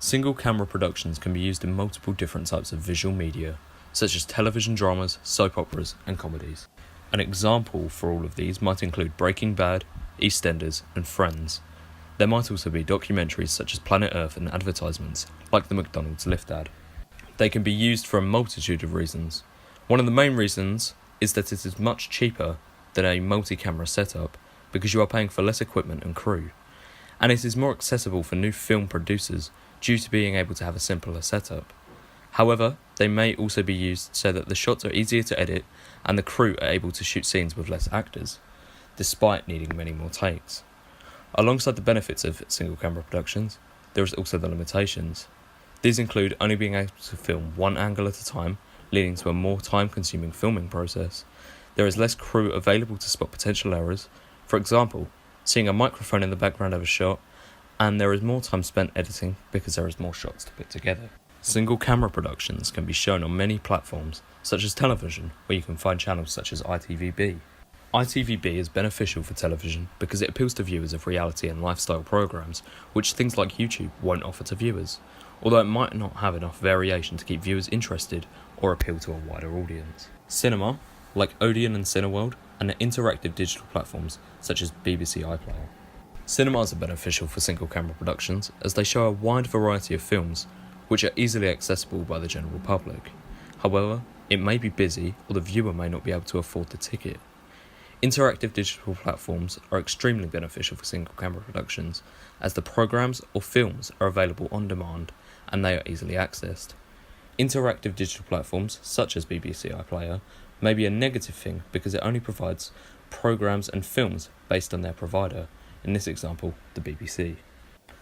Single camera productions can be used in multiple different types of visual media, such as television dramas, soap operas, and comedies. An example for all of these might include Breaking Bad, EastEnders, and Friends. There might also be documentaries such as Planet Earth and advertisements, like the McDonald's Lift ad. They can be used for a multitude of reasons. One of the main reasons is that it is much cheaper than a multi-camera setup because you are paying for less equipment and crew, and it is more accessible for new film producers due to being able to have a simpler setup. However, they may also be used so that the shots are easier to edit and the crew are able to shoot scenes with less actors, despite needing many more takes. Alongside the benefits of single camera productions, there is also the limitations. These include only being able to film one angle at a time, leading to a more time-consuming filming process. There is less crew available to spot potential errors, for example, seeing a microphone in the background of a shot, and there is more time spent editing because there is more shots to put together. Single camera productions can be shown on many platforms, such as television, where you can find channels such as ITVB. ITVB is beneficial for television because it appeals to viewers of reality and lifestyle programs, which things like YouTube won't offer to viewers, although it might not have enough variation to keep viewers interested or appeal to a wider audience. Cinema, like Odeon and Cineworld, and interactive digital platforms such as BBC iPlayer. Cinemas are beneficial for single camera productions as they show a wide variety of films which are easily accessible by the general public. However, it may be busy or the viewer may not be able to afford the ticket. Interactive digital platforms are extremely beneficial for single camera productions as the programs or films are available on demand and they are easily accessed. Interactive digital platforms such as BBC iPlayer may be a negative thing because it only provides programs and films based on their provider, in this example, the BBC.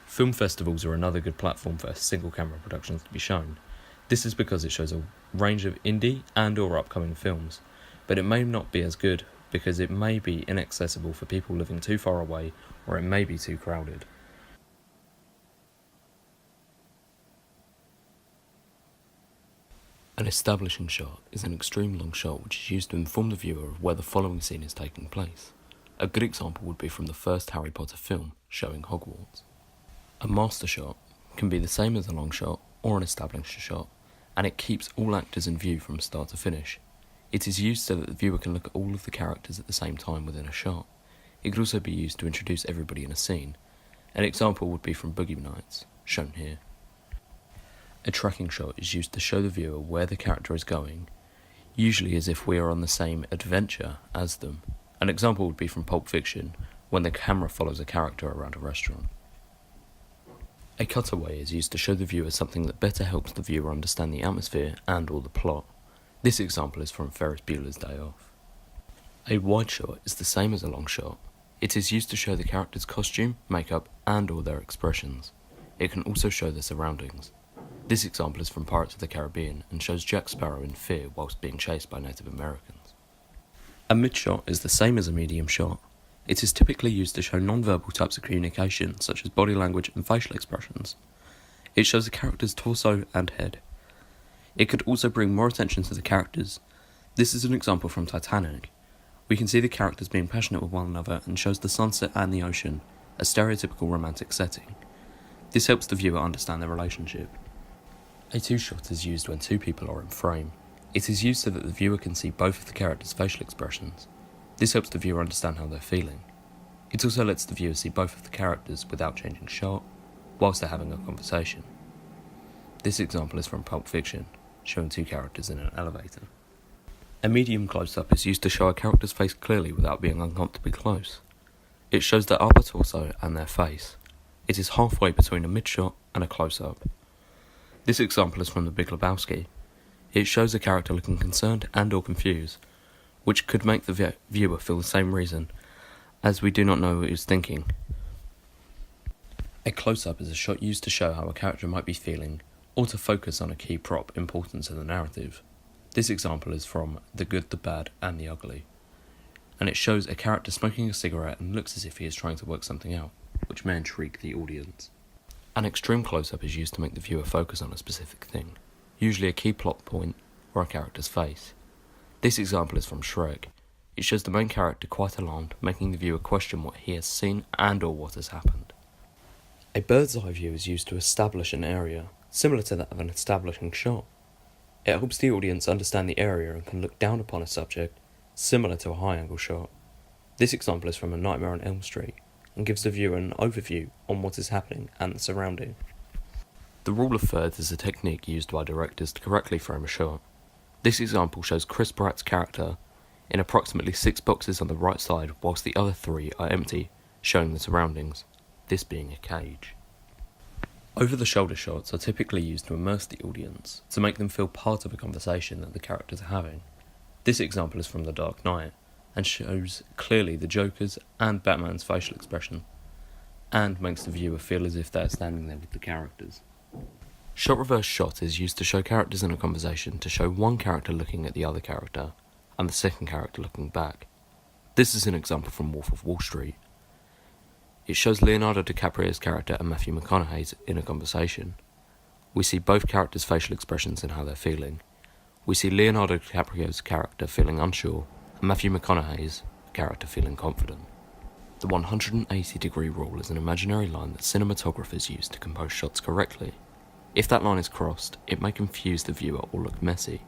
Film festivals are another good platform for single camera productions to be shown. This is because it shows a range of indie and or upcoming films, but it may not be as good because it may be inaccessible for people living too far away or it may be too crowded. An establishing shot is an extreme long shot which is used to inform the viewer of where the following scene is taking place. A good example would be from the first Harry Potter film, showing Hogwarts. A master shot can be the same as a long shot or an established shot, and it keeps all actors in view from start to finish. It is used so that the viewer can look at all of the characters at the same time within a shot. It could also be used to introduce everybody in a scene. An example would be from Boogie Nights, shown here. A tracking shot is used to show the viewer where the character is going, usually as if we are on the same adventure as them. An example would be from Pulp Fiction, when the camera follows a character around a restaurant. A cutaway is used to show the viewer something that better helps the viewer understand the atmosphere and or the plot. This example is from Ferris Bueller's Day Off. A wide shot is the same as a long shot. It is used to show the character's costume, makeup, and or their expressions. It can also show their surroundings. This example is from Pirates of the Caribbean and shows Jack Sparrow in fear whilst being chased by Native Americans. A mid-shot is the same as a medium shot. It is typically used to show non-verbal types of communication, such as body language and facial expressions. It shows the character's torso and head. It could also bring more attention to the characters. This is an example from Titanic. We can see the characters being passionate with one another and shows the sunset and the ocean, a stereotypical romantic setting. This helps the viewer understand their relationship. A two-shot is used when two people are in frame. It is used so that the viewer can see both of the characters' facial expressions. This helps the viewer understand how they're feeling. It also lets the viewer see both of the characters without changing shot, whilst they're having a conversation. This example is from Pulp Fiction, showing two characters in an elevator. A medium close-up is used to show a character's face clearly without being uncomfortably close. It shows their upper torso and their face. It is halfway between a mid-shot and a close-up. This example is from The Big Lebowski. It shows a character looking concerned and or confused, which could make the viewer feel the same reason, as we do not know what he is thinking. A close-up is a shot used to show how a character might be feeling, or to focus on a key prop important to the narrative. This example is from The Good, the Bad, and the Ugly, and it shows a character smoking a cigarette and looks as if he is trying to work something out, which may intrigue the audience. An extreme close-up is used to make the viewer focus on a specific thing, usually a key plot point or a character's face. This example is from Shrek. It shows the main character quite alarmed, making the viewer question what he has seen and or what has happened. A bird's eye view is used to establish an area, similar to that of an establishing shot. It helps the audience understand the area and can look down upon a subject, similar to a high-angle shot. This example is from A Nightmare on Elm Street, and gives the viewer an overview on what is happening and the surrounding. The rule of thirds is a technique used by directors to correctly frame a shot. This example shows Chris Pratt's character in approximately 6 boxes on the right side, whilst the other 3 are empty, showing the surroundings, this being a cage. Over-the-shoulder shots are typically used to immerse the audience, to make them feel part of a conversation that the characters are having. This example is from The Dark Knight, and shows clearly the Joker's and Batman's facial expression, and makes the viewer feel as if they are standing there with the characters. Shot reverse shot is used to show characters in a conversation to show one character looking at the other character, and the second character looking back. This is an example from Wolf of Wall Street. It shows Leonardo DiCaprio's character and Matthew McConaughey's in a conversation. We see both characters' facial expressions and how they're feeling. We see Leonardo DiCaprio's character feeling unsure, and Matthew McConaughey's character feeling confident. The 180-degree rule is an imaginary line that cinematographers use to compose shots correctly. If that line is crossed, it may confuse the viewer or look messy.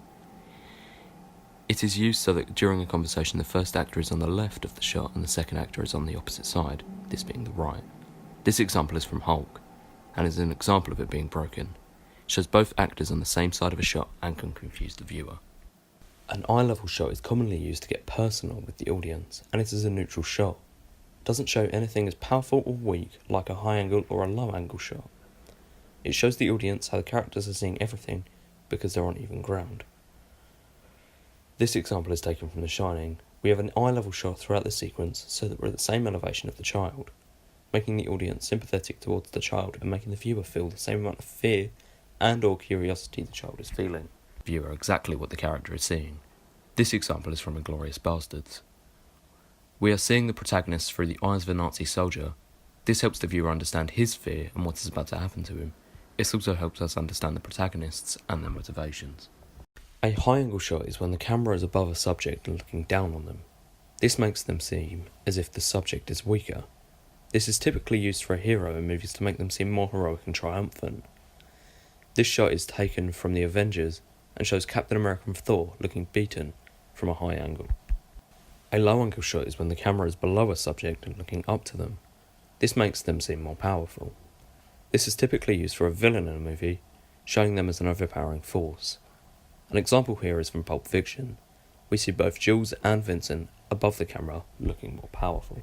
It is used so that during a conversation the first actor is on the left of the shot and the second actor is on the opposite side, this being the right. This example is from Hulk, and is an example of it being broken. It shows both actors on the same side of a shot and can confuse the viewer. An eye-level shot is commonly used to get personal with the audience, and it is a neutral shot. It doesn't show anything as powerful or weak like a high-angle or a low-angle shot. It shows the audience how the characters are seeing everything because they're on even ground. This example is taken from The Shining. We have an eye-level shot throughout the sequence so that we're at the same elevation of the child, making the audience sympathetic towards the child and making the viewer feel the same amount of fear and or curiosity the child is feeling. The viewer exactly what the character is seeing. This example is from Inglourious Basterds. We are seeing the protagonist through the eyes of a Nazi soldier. This helps the viewer understand his fear and what is about to happen to him. It also helps us understand the protagonists and their motivations. A high-angle shot is when the camera is above a subject and looking down on them. This makes them seem as if the subject is weaker. This is typically used for a hero in movies to make them seem more heroic and triumphant. This shot is taken from the Avengers and shows Captain America and Thor looking beaten from a high angle. A low-angle shot is when the camera is below a subject and looking up to them. This makes them seem more powerful. This is typically used for a villain in a movie, showing them as an overpowering force. An example here is from Pulp Fiction. We see both Jules and Vincent above the camera looking more powerful.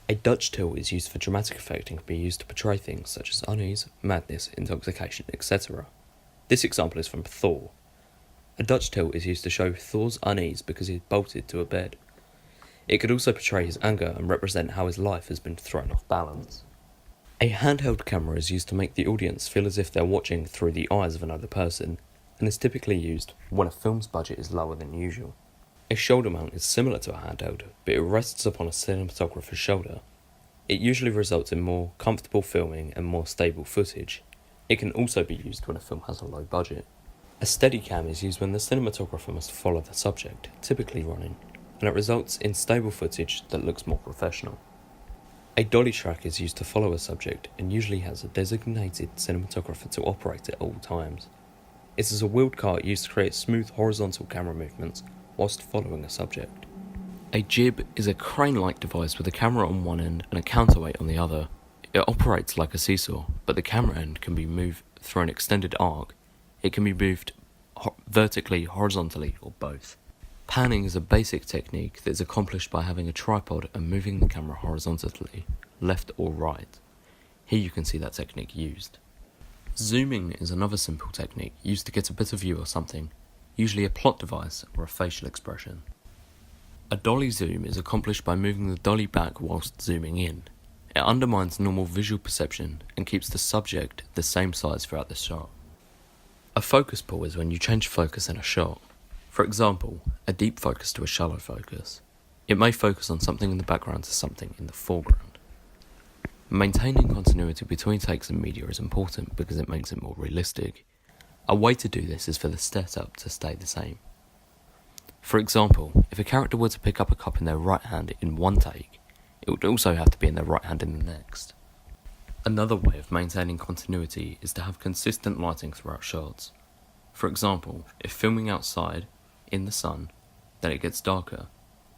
A Dutch tilt is used for dramatic effect and can be used to portray things such as unease, madness, intoxication, etc. This example is from Thor. A Dutch tilt is used to show Thor's unease because he is bolted to a bed. It could also portray his anger and represent how his life has been thrown off balance. A handheld camera is used to make the audience feel as if they're watching through the eyes of another person, and is typically used when a film's budget is lower than usual. A shoulder mount is similar to a handheld, but it rests upon a cinematographer's shoulder. It usually results in more comfortable filming and more stable footage. It can also be used when a film has a low budget. A Steadicam is used when the cinematographer must follow the subject, typically running, and it results in stable footage that looks more professional. A dolly track is used to follow a subject and usually has a designated cinematographer to operate at all times. It is a wheeled cart used to create smooth horizontal camera movements whilst following a subject. A jib is a crane-like device with a camera on one end and a counterweight on the other. It operates like a seesaw, but the camera end can be moved through an extended arc. It can be moved vertically, horizontally, or both. Panning is a basic technique that is accomplished by having a tripod and moving the camera horizontally, left or right. Here you can see that technique used. Zooming is another simple technique used to get a better view of something, usually a plot device or a facial expression. A dolly zoom is accomplished by moving the dolly back whilst zooming in. It undermines normal visual perception and keeps the subject the same size throughout the shot. A focus pull is when you change focus in a shot. For example, a deep focus to a shallow focus. It may focus on something in the background to something in the foreground. Maintaining continuity between takes and media is important because it makes it more realistic. A way to do this is for the setup to stay the same. For example, if a character were to pick up a cup in their right hand in one take, it would also have to be in their right hand in the next. Another way of maintaining continuity is to have consistent lighting throughout shots. For example, if filming outside, in the sun, then it gets darker,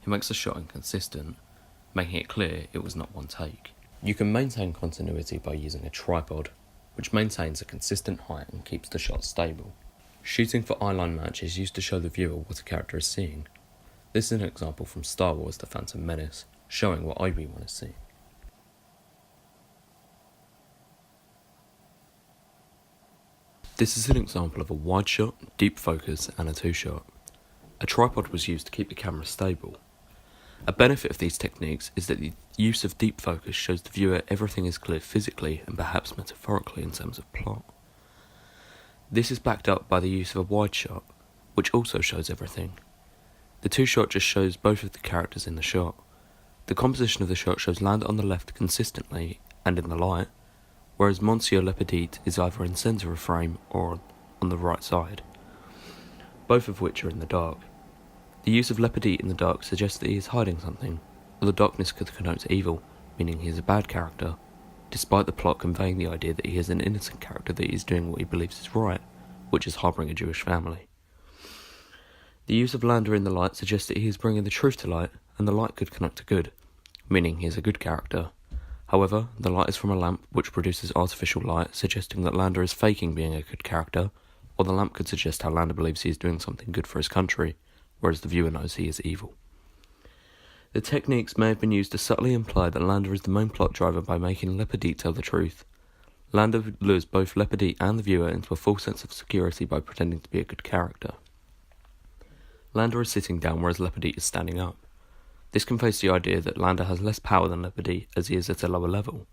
it makes the shot inconsistent, making it clear it was not one take. You can maintain continuity by using a tripod, which maintains a consistent height and keeps the shot stable. Shooting for eyeline match is used to show the viewer what a character is seeing. This is an example from Star Wars: The Phantom Menace, showing what Obi-Wan is seeing. This is an example of a wide shot, deep focus, and a two-shot. A tripod was used to keep the camera stable. A benefit of these techniques is that the use of deep focus shows the viewer everything is clear physically and perhaps metaphorically in terms of plot. This is backed up by the use of a wide shot, which also shows everything. The two-shot just shows both of the characters in the shot. The composition of the shot shows Landa on the left consistently and in the light, whereas Monsieur Le Petit is either in centre of frame or on the right side, both of which are in the dark. The use of Le Petit in the dark suggests that he is hiding something, or the darkness could connote evil, meaning he is a bad character, despite the plot conveying the idea that he is an innocent character that is doing what he believes is right, which is harbouring a Jewish family. The use of Landa in the light suggests that he is bringing the truth to light, and the light could connote to good, meaning he is a good character. However, the light is from a lamp which produces artificial light, suggesting that Landa is faking being a good character, or the lamp could suggest how Landa believes he is doing something good for his country, whereas the viewer knows he is evil. The techniques may have been used to subtly imply that Landa is the main plot driver by making Le Petit tell the truth. Landa lures both Le Petit and the viewer into a false sense of security by pretending to be a good character. Landa is sitting down whereas Le Petit is standing up. This conveys the idea that Landa has less power than Le Petit as he is at a lower level.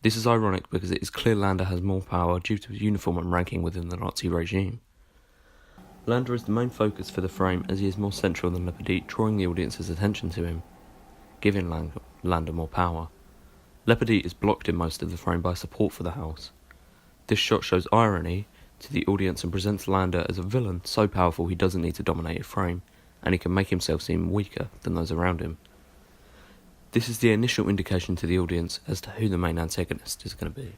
This is ironic because it is clear Landa has more power due to his uniform and ranking within the Nazi regime. Landa is the main focus for the frame as he is more central than Le Petit, drawing the audience's attention to him, giving Landa more power. Le Petit is blocked in most of the frame by support for the house. This shot shows irony to the audience and presents Landa as a villain so powerful he doesn't need to dominate a frame, and he can make himself seem weaker than those around him. This is the initial indication to the audience as to who the main antagonist is going to be.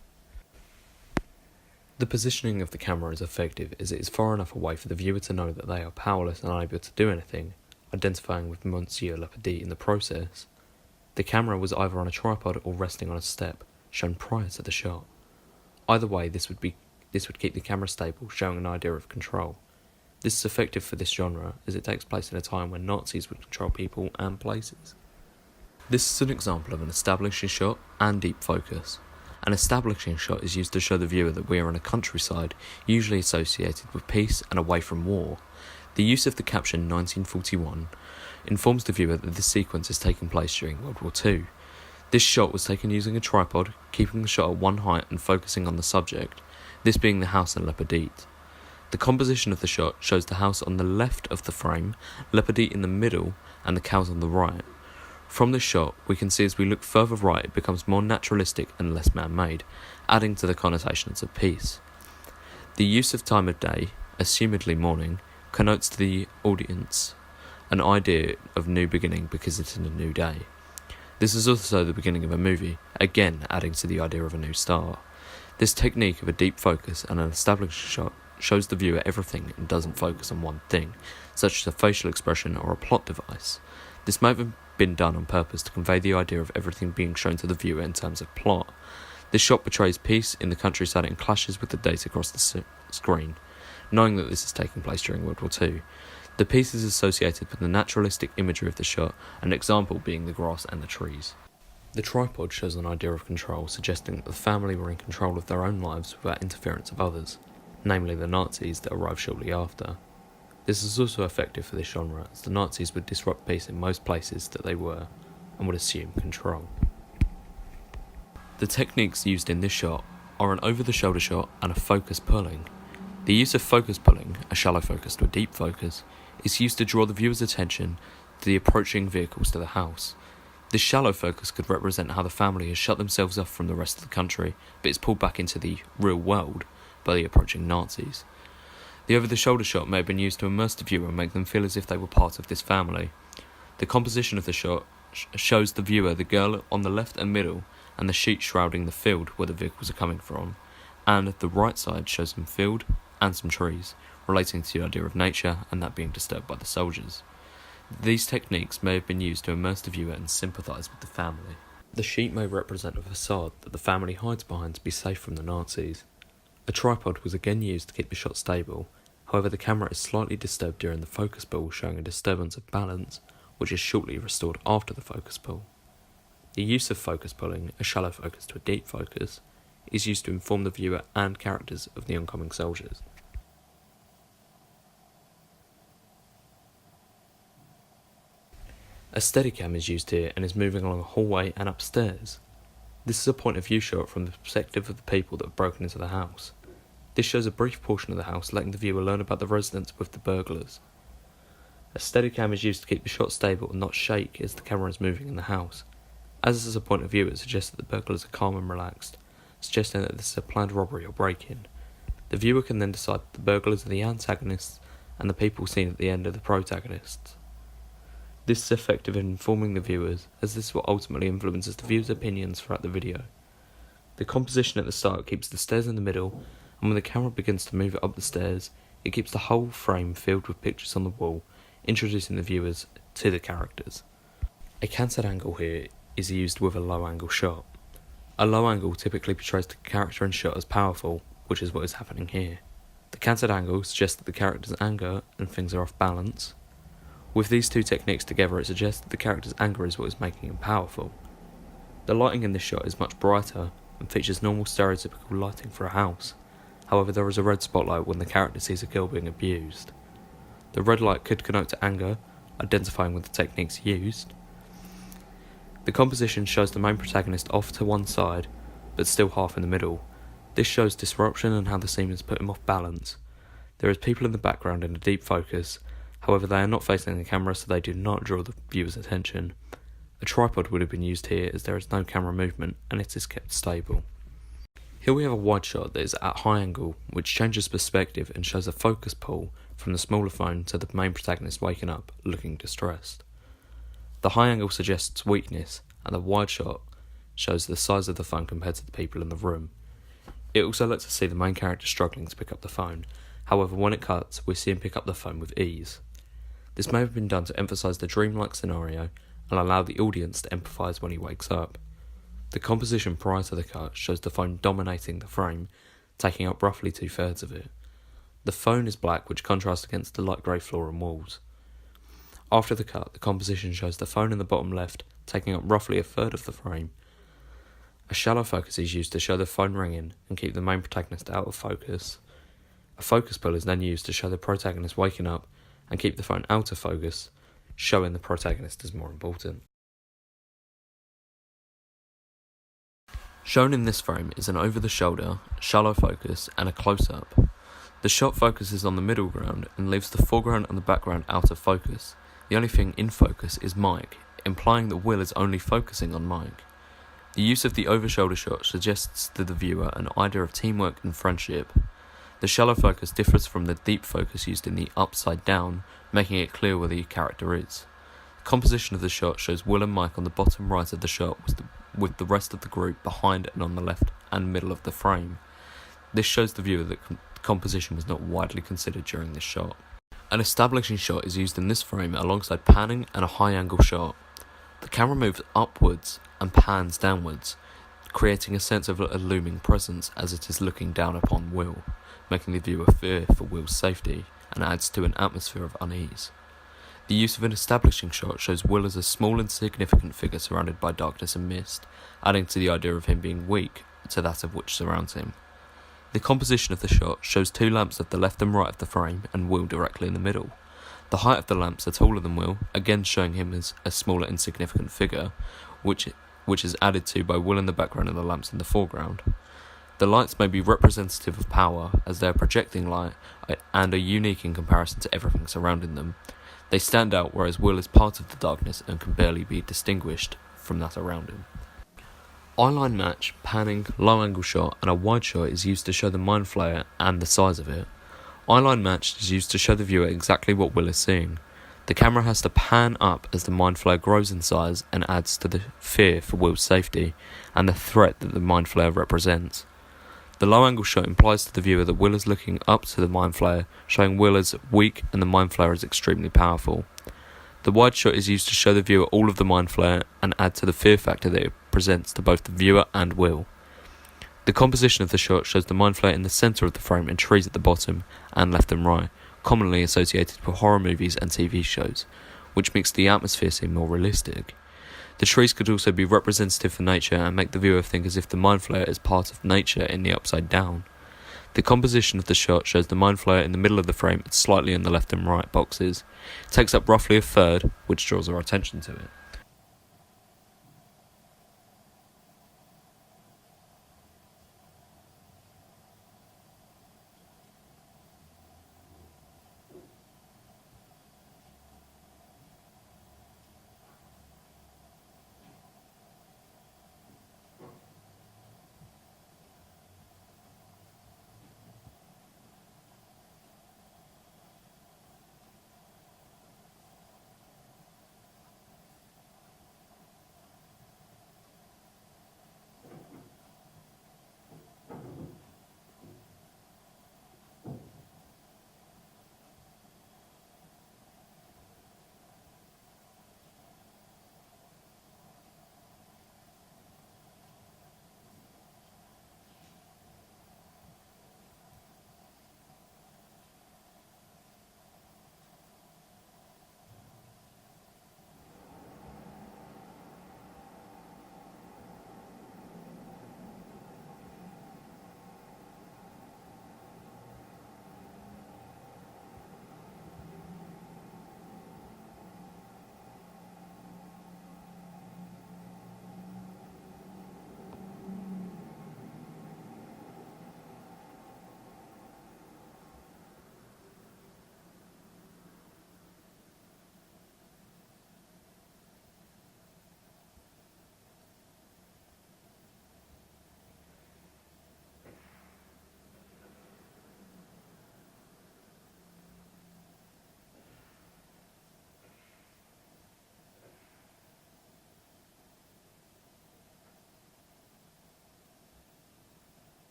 The positioning of the camera is effective as it is far enough away for the viewer to know that they are powerless and unable to do anything, identifying with Monsieur Le Petit in the process. The camera was either on a tripod or resting on a step, shown prior to the shot. Either way, this would keep the camera stable, showing an idea of control. This is effective for this genre, as it takes place in a time when Nazis would control people and places. This is an example of an establishing shot and deep focus. An establishing shot is used to show the viewer that we are in a countryside, usually associated with peace and away from war. The use of the caption 1941 informs the viewer that this sequence is taking place during World War II. This shot was taken using a tripod, keeping the shot at one height and focusing on the subject, this being the house and Le Petit. The composition of the shot shows the house on the left of the frame, Le Petit in the middle, and the cows on the right. From this shot, we can see as we look further right it becomes more naturalistic and less man-made, adding to the connotations of peace. The use of time of day, assumedly morning, connotes to the audience an idea of new beginning because it's in a new day. This is also the beginning of a movie, again adding to the idea of a new start. This technique of a deep focus and an established shot shows the viewer everything and doesn't focus on one thing, such as a facial expression or a plot device. This may have been done on purpose to convey the idea of everything being shown to the viewer in terms of plot. This shot portrays peace in the countryside and clashes with the date across the screen, knowing that this is taking place during World War II. The piece is associated with the naturalistic imagery of the shot, an example being the grass and the trees. The tripod shows an idea of control, suggesting that the family were in control of their own lives without interference of others, namely the Nazis that arrived shortly after. This is also effective for this genre, as the Nazis would disrupt peace in most places that they were, and would assume control. The techniques used in this shot are an over-the-shoulder shot and a focus pulling. The use of focus pulling, a shallow focus to a deep focus, is used to draw the viewer's attention to the approaching vehicles to the house. This shallow focus could represent how the family has shut themselves off from the rest of the country, but is pulled back into the real world by the approaching Nazis. The over-the-shoulder shot may have been used to immerse the viewer and make them feel as if they were part of this family. The composition of the shot shows the viewer the girl on the left and middle, and the sheet shrouding the field where the vehicles are coming from, and the right side shows some field and some trees, relating to the idea of nature and that being disturbed by the soldiers. These techniques may have been used to immerse the viewer and sympathise with the family. The sheet may represent a facade that the family hides behind to be safe from the Nazis. A tripod was again used to keep the shot stable, however the camera is slightly disturbed during the focus pull, showing a disturbance of balance, which is shortly restored after the focus pull. The use of focus pulling, a shallow focus to a deep focus, is used to inform the viewer and characters of the oncoming soldiers. A Steadicam is used here and is moving along a hallway and upstairs. This is a point of view shot from the perspective of the people that have broken into the house. This shows a brief portion of the house, letting the viewer learn about the residents with the burglars. A Steadicam is used to keep the shot stable and not shake as the camera is moving in the house. As this is a point of view, it suggests that the burglars are calm and relaxed, suggesting that this is a planned robbery or break-in. The viewer can then decide that the burglars are the antagonists and the people seen at the end are the protagonists. This is effective in informing the viewers, as this is what ultimately influences the viewer's opinions throughout the video. The composition at the start keeps the stairs in the middle, and when the camera begins to move it up the stairs, it keeps the whole frame filled with pictures on the wall, introducing the viewers to the characters. A canted angle here is used with a low angle shot. A low angle typically portrays the character in shot as powerful, which is what is happening here. The canted angle suggests that the character's anger and things are off balance. With these two techniques together, it suggests that the character's anger is what is making him powerful. The lighting in this shot is much brighter and features normal stereotypical lighting for a house. However, there is a red spotlight when the character sees a girl being abused. The red light could connote to anger, identifying with the techniques used. The composition shows the main protagonist off to one side, but still half in the middle. This shows disruption and how the scene has put him off balance. There is people in the background in a deep focus, however they are not facing the camera so they do not draw the viewer's attention. A tripod would have been used here as there is no camera movement and it is kept stable. Here we have a wide shot that is at high angle, which changes perspective and shows a focus pull from the smaller phone to the main protagonist waking up, looking distressed. The high angle suggests weakness, and the wide shot shows the size of the phone compared to the people in the room. It also lets us see the main character struggling to pick up the phone, however when it cuts, we see him pick up the phone with ease. This may have been done to emphasise the dreamlike scenario and allow the audience to empathise when he wakes up. The composition prior to the cut shows the phone dominating the frame, taking up roughly 2/3 of it. The phone is black, which contrasts against the light grey floor and walls. After the cut, the composition shows the phone in the bottom left, taking up roughly 1/3 of the frame. A shallow focus is used to show the phone ringing and keep the main protagonist out of focus. A focus pull is then used to show the protagonist waking up and keep the phone out of focus, showing the protagonist is more important. Shown in this frame is an over-the-shoulder, shallow focus and a close-up. The shot focuses on the middle ground and leaves the foreground and the background out of focus. The only thing in focus is Mike, implying that Will is only focusing on Mike. The use of the over-shoulder shot suggests to the viewer an idea of teamwork and friendship. The shallow focus differs from the deep focus used in the upside down, making it clear where the character is. The composition of the shot shows Will and Mike on the bottom right of the shot with the rest of the group behind and on the left and middle of the frame. This shows the viewer that composition was not widely considered during this shot. An establishing shot is used in this frame alongside panning and a high angle shot. The camera moves upwards and pans downwards, creating a sense of a looming presence as it is looking down upon Will, making the viewer fear for Will's safety and adds to an atmosphere of unease. The use of an establishing shot shows Will as a small insignificant figure surrounded by darkness and mist, adding to the idea of him being weak to that of which surrounds him. The composition of the shot shows two lamps at the left and right of the frame and Will directly in the middle. The height of the lamps are taller than Will, again showing him as a smaller insignificant figure, which is added to by Will in the background and the lamps in the foreground. The lights may be representative of power, as they are projecting light and are unique in comparison to everything surrounding them. They stand out, whereas Will is part of the darkness and can barely be distinguished from that around him. Eyeline match, panning, low angle shot and a wide shot is used to show the mind flayer and the size of it. Eyeline match is used to show the viewer exactly what Will is seeing. The camera has to pan up as the mind flayer grows in size and adds to the fear for Will's safety and the threat that the mind flayer represents. The low-angle shot implies to the viewer that Will is looking up to the mind flayer, showing Will as weak and the mind flayer as extremely powerful. The wide shot is used to show the viewer all of the mind flayer and add to the fear factor that it presents to both the viewer and Will. The composition of the shot shows the mind flayer in the centre of the frame and trees at the bottom and left and right, commonly associated with horror movies and TV shows, which makes the atmosphere seem more realistic. The trees could also be representative for nature and make the viewer think as if the mind flayer is part of nature in the upside down. The composition of the shot shows the mind flayer in the middle of the frame and slightly in the left and right boxes. It takes up roughly a third, which draws our attention to it.